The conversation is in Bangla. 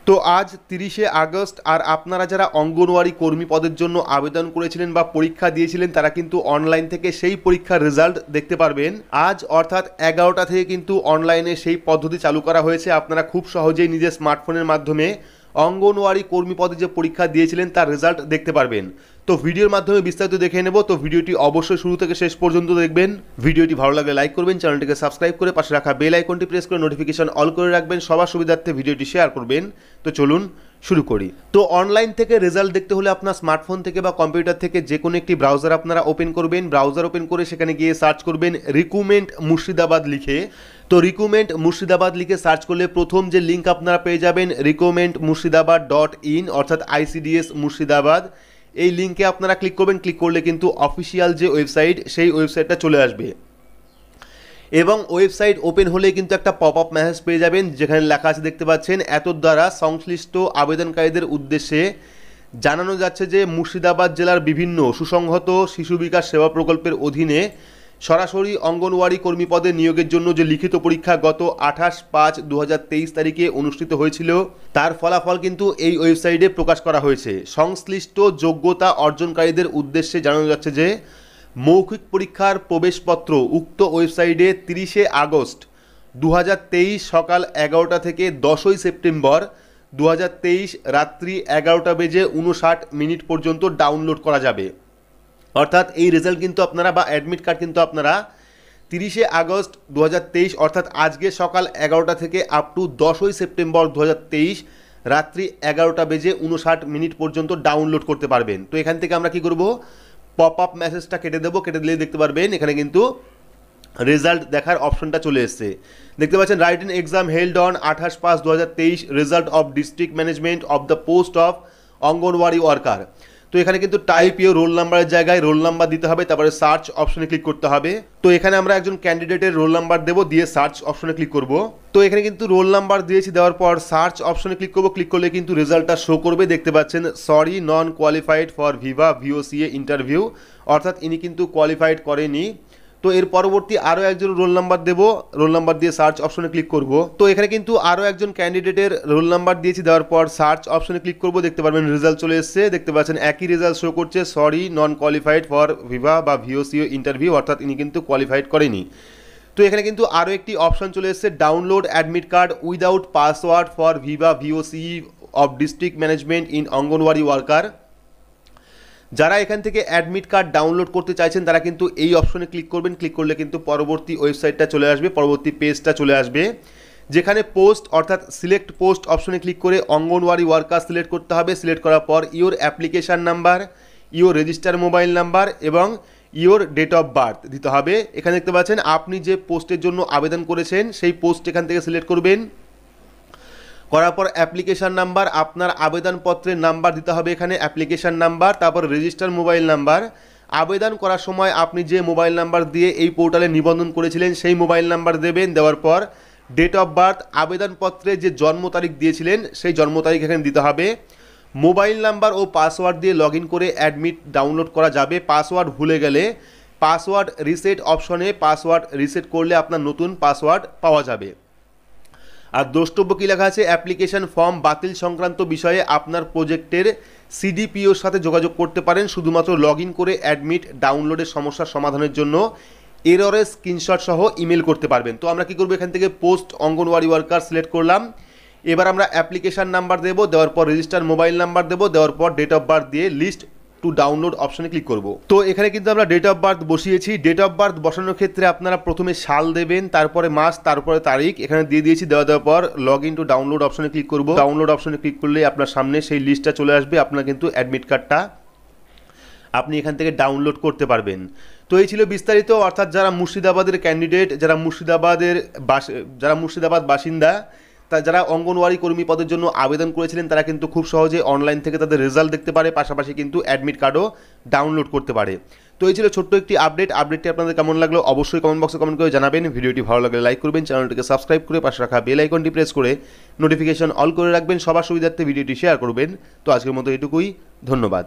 তো আজ 30শে আগস্ট আর আপনারা যারা অঙ্গনওয়াড়ি কর্মী পদের জন্য আবেদন করেছিলেন বা পরীক্ষা দিয়েছিলেন তারা কিন্তু অনলাইন থেকে সেই পরীক্ষার রেজাল্ট দেখতে পারবেন। আজ অর্থাৎ 11টা থেকে কিন্তু অনলাইনে সেই পদ্ধতি চালু করা হয়েছে। আপনারা খুব সহজেই নিজের স্মার্টফোনের মাধ্যমে অঙ্গনওয়াড়ি কর্মী পদে যে পরীক্ষা দিয়েছিলেন তার রেজাল্ট দেখতে পারবেন। তো ভিডিওর মাধ্যমে বিস্তারিত দেখে নেব। তো ভিডিওটি অবশ্যই শুরু থেকে শেষ পর্যন্ত দেখবেন। ভিডিওটি ভালো লাগলে লাইক করবেন, চ্যানেলটিকে সাবস্ক্রাইব করে পাশে রাখা বেল আইকনটি প্রেস করে নোটিফিকেশন অল করে রাখবেন, সবার সুবিধার্থে ভিডিওটি শেয়ার করবেন। তো চলুন শুরু করি। তো অনলাইন থেকে রেজাল্ট দেখতে হলে আপনার স্মার্টফোন থেকে বা কম্পিউটার থেকে যে কোনো একটি ব্রাউজার আপনারা ওপেন করবেন। ব্রাউজার ওপেন করে সেখানে গিয়ে সার্চ করবেন রিক্রুটমেন্ট মুর্শিদাবাদ লিখে। তো রিক্রুটমেন্ট মুর্শিদাবাদ লিখে সার্চ করলে প্রথম যে লিঙ্ক আপনারা পেয়ে যাবেন recruitmentmurshidabad.in অর্থাৎ ICDS মুর্শিদাবাদ। এই লিঙ্কে আপনারা ক্লিক করবেন। ক্লিক করলে কিন্তু অফিসিয়াল যে ওয়েবসাইট সেই ওয়েবসাইটটা চলে আসবে এবং ওয়েবসাইট ওপেন হলে কিন্তু একটা পপ আপ মেসেজ পেয়ে যাবেন যেখানে লেখা আছে দেখতে পাচ্ছেন, এত দ্বারা সংশ্লিষ্ট আবেদনকারীদের উদ্দেশ্যে জানানো যাচ্ছে যে মুর্শিদাবাদ জেলার বিভিন্ন সুসংহত শিশু বিকাশ সেবা প্রকল্পের অধীনে সরাসরি অঙ্গনওয়াড়ি কর্মী পদে নিয়োগের জন্য যে লিখিত পরীক্ষা গত 28/5/2023 তারিখে অনুষ্ঠিত হয়েছিল তার ফলাফল কিন্তু এই ওয়েবসাইটে প্রকাশ করা হয়েছে। সংশ্লিষ্ট যোগ্যতা অর্জনকারীদের উদ্দেশ্যে জানানো যাচ্ছে যে মৌখিক পরীক্ষার প্রবেশপত্র উক্ত ওয়েবসাইটে 30শে আগস্ট 2023 সকাল 11টা থেকে 10ই সেপ্টেম্বর 2023 রাত্রি 11টা বেজে 59 পর্যন্ত ডাউনলোড করা যাবে। অর্থাৎ এই রেজাল্ট কিন্তু আপনারা বা অ্যাডমিট কার্ড কিন্তু আপনারা 30শে আগস্ট 2023 অর্থাৎ আজকে সকাল 11টা থেকে আপ টু 10ই সেপ্টেম্বর 2023 রাত্রি 11টা বেজে 59 পর্যন্ত ডাউনলোড করতে পারবেন। তো এখান থেকে আমরা কি করব, পপ আপ মেসেজটা কেটে দেবো। কেটে দিলে দেখতে পারবেন এখানে কিন্তু রেজাল্ট দেখার অপশনটা চলে এসছে। দেখতে পাচ্ছেন right in exam held on 28/5/2023 result of district management of the post of anganwadi worker. তো এখানে কিন্তু টাইপ ইউর রোল নাম্বারের জায়গায় রোল নাম্বার দিতে হবে, তারপরে সার্চ অপশনে ক্লিক করতে হবে। তো এখানে আমরা একজন ক্যান্ডিডেটের রোল নাম্বার দেবো, দিয়ে সার্চ অপশনে ক্লিক করব। তো এখানে কিন্তু রোল নাম্বার দিয়েছি, দেওয়ার পর সার্চ অপশনে ক্লিক করব। ক্লিক করলে কিন্তু রেজাল্টটা শো করবে। দেখতে পাচ্ছেন sorry non qualified for Viva VOCA interview, অর্থাৎ ইনি কিন্তু কোয়ালিফাইড করেনি। তো এর পরবর্তী আরও একজন রোল নাম্বার দেবো, রোল নাম্বার দিয়ে সার্চ অপশনে ক্লিক করব। তো এখানে কিন্তু আরও একজন ক্যান্ডিডেটের রোল নাম্বার দিয়েছি, দেওয়ার পর সার্চ অপশনে ক্লিক করব। দেখতে পারবেন রেজাল্ট চলে এসছে। দেখতে পাচ্ছেন একই রেজাল্ট শো করছে, sorry non qualified for Viva বা VOCA ইন্টারভিউ, অর্থাৎ ইনি কিন্তু কোয়ালিফাইড করেনি। তো এখানে কিন্তু আরও একটি অপশন চলে এসছে, download admit card without password for Viva VOCE of district management in anganwadi worker. যারা এখান থেকে অ্যাডমিট কার্ড ডাউনলোড করতে চাইছেন তারা কিন্তু এই অপশনে ক্লিক করবেন। ক্লিক করলে কিন্তু পরবর্তী ওয়েবসাইটটা চলে আসবে, পরবর্তী পেজটা চলে আসবে যেখানে পোস্ট অর্থাৎ সিলেক্ট পোস্ট অপশনে ক্লিক করে অঙ্গনওয়াড়ি ওয়ার্কার সিলেক্ট করতে হবে। সিলেক্ট করার পর your application number, your register mobile number এবং ইওর ডেট অফ বার্থ দিতে হবে। এখানে দেখতে পাচ্ছেন আপনি যে পোস্টের জন্য আবেদন করেছেন সেই পোস্ট এখান থেকে সিলেক্ট করবেন। করার পর অ্যাপ্লিকেশান নাম্বার, আপনার আবেদনপত্রের নাম্বার দিতে হবে এখানে, অ্যাপ্লিকেশান নাম্বার, তারপর রেজিস্টার মোবাইল নাম্বার। আবেদন করার সময় আপনি যে মোবাইল নাম্বার দিয়ে এই পোর্টালে নিবন্ধন করেছিলেন সেই মোবাইল নাম্বার দেবেন। দেওয়ার পর ডেট অফ বার্থ, আবেদনপত্রে যে জন্ম তারিখ দিয়েছিলেন সেই জন্ম তারিখ এখানে দিতে হবে। মোবাইল নাম্বার ও পাসওয়ার্ড দিয়ে লগ ইন করে অ্যাডমিট ডাউনলোড করা যাবে। পাসওয়ার্ড ভুলে গেলে পাসওয়ার্ড রিসেট অপশনে পাসওয়ার্ড রিসেট করলে আপনার নতুন পাসওয়ার্ড পাওয়া যাবে। আর দ্রষ্টব্য কী লেখা আছে, অ্যাপ্লিকেশন ফর্ম বাতিল সংক্রান্ত বিষয়ে আপনার প্রজেক্টের CDPOর সাথে যোগাযোগ করতে পারেন। শুধুমাত্র লগ ইন করে অ্যাডমিট ডাউনলোডের সমস্যার সমাধানের জন্য এররের স্ক্রিনশট সহ ইমেল করতে পারবেন। তো আমরা কী করবো, এখান থেকে পোস্ট অঙ্গনওয়াড়ি ওয়ার্কার সিলেক্ট করলাম। এবার আমরা অ্যাপ্লিকেশান নাম্বার দেবো, দেওয়ার পর রেজিস্টার মোবাইল নাম্বার দেবো, দেওয়ার পর ডেট অফ বার্থ দিয়ে লিস্ট টু ডাউনলোড অপশনে ক্লিক করব। তো এখানে কিন্তু আমরা ডেট অফ বার্থ বসিয়েছি। ডেট অফ বার্থ বসানোর ক্ষেত্রে আপনারা প্রথমে সাল দেবেন, তারপরে মাস, তারপরে তারিখ এখানে দিয়ে দিয়েছি। দেওয়ার পর লগ ইন টু ডাউনলোড অপশনে ক্লিক করব। ডাউনলোড অপশনে ক্লিক করলে আপনার সামনে সেই লিস্টটা চলে আসবে। আপনার কিন্তু অ্যাডমিট কার্ডটা আপনি এখান থেকে ডাউনলোড করতে পারবেন। তো এই ছিল বিস্তারিত। অর্থাৎ যারা মুর্শিদাবাদের ক্যান্ডিডেট, যারা মুর্শিদাবাদ বাসিন্দা, যারা অঙ্গনওয়াড়ি কর্মী পদের জন্য আবেদন করেছিলেন তারা কিন্তু খুব সহজে অনলাইন থেকে তাদের রেজাল্ট দেখতে পারে, পাশাপাশি কিন্তু অ্যাডমিট কার্ডও ডাউনলোড করতে পারে। তো এই ছিল ছোট্ট একটি আপডেটটি আপনাদের কেমন লাগলো অবশ্যই কমেন্ট বক্সে কমেন্ট করে জানাবেন। ভিডিওটি ভালো লাগলে লাইক করবেন, চ্যানেলটিকে সাবস্ক্রাইব করে পাশে রাখা বেল আইকনটি প্রেস করে নোটিফিকেশন অল করে রাখবেন, সবার সুবিধার্থে ভিডিওটি শেয়ার করবেন। তো আজকের মতো এটুকুই, ধন্যবাদ।